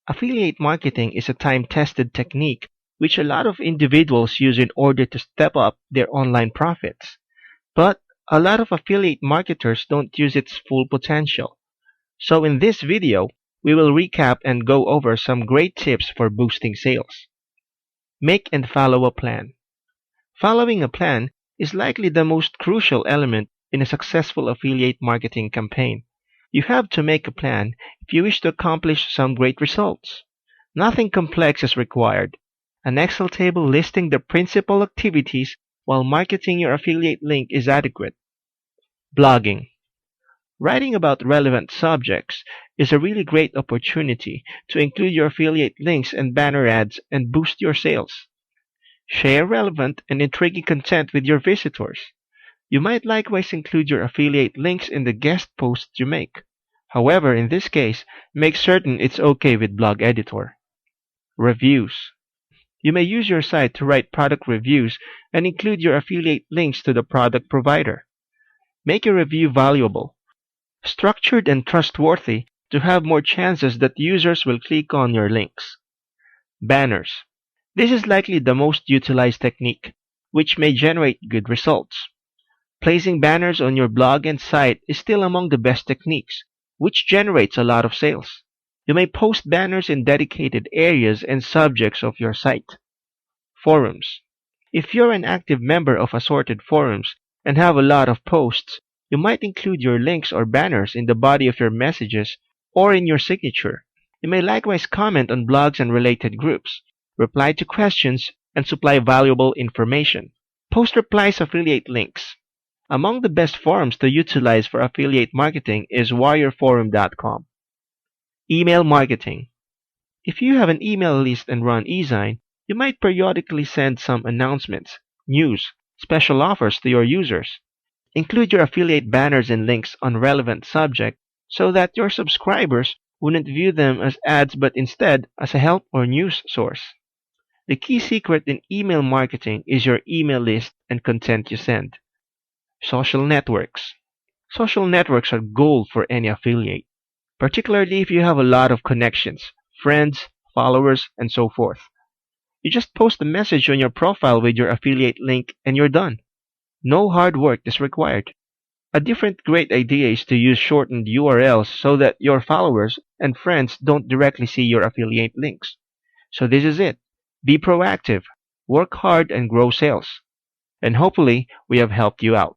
Affiliate marketing is a time-tested technique which a lot of individuals use in order to step up their online profits. But a lot of affiliate marketers don't use its full potential. So in this video, we will recap and go over some great tips for boosting sales. Make and follow a plan. Following a plan is likely the most crucial element in a successful affiliate marketing campaign. You have to make a plan if you wish to accomplish some great results. Nothing complex is required. An Excel table listing the principal activities while marketing your affiliate link is adequate. Blogging. Writing about relevant subjects is a really great opportunity to include your affiliate links and banner ads and boost your sales. Share relevant and intriguing content with your visitors. You might likewise include your affiliate links in the guest posts you make. However, in this case, make certain it's okay with Blog Editor. Reviews. You may use your site to write product reviews and include your affiliate links to the product provider. Make your review valuable, structured and trustworthy to have more chances that users will click on your links. Banners. This is likely the most utilized technique, which may generate good results. Placing banners on your blog and site is still among the best techniques, which generates a lot of sales. You may post banners in dedicated areas and subjects of your site. Forums. If you're an active member of assorted forums and have a lot of posts, you might include your links or banners in the body of your messages or in your signature. You may likewise comment on blogs and related groups, reply to questions, and supply valuable information. Post replies affiliate links. Among the best forums to utilize for affiliate marketing is warriorforum.com. Email marketing. If you have an email list and run eZine, you might periodically send some announcements, news, special offers to your users. Include your affiliate banners and links on relevant subject so that your subscribers wouldn't view them as ads but instead as a help or news source. The key secret in email marketing is your email list and content you send. Social networks. Social networks are gold for any affiliate, particularly if you have a lot of connections, friends, followers, and so forth. You just post a message on your profile with your affiliate link and you're done. No hard work is required. A different great idea is to use shortened URLs so that your followers and friends don't directly see your affiliate links. So this is it. Be proactive, work hard, and grow sales. And hopefully we have helped you out.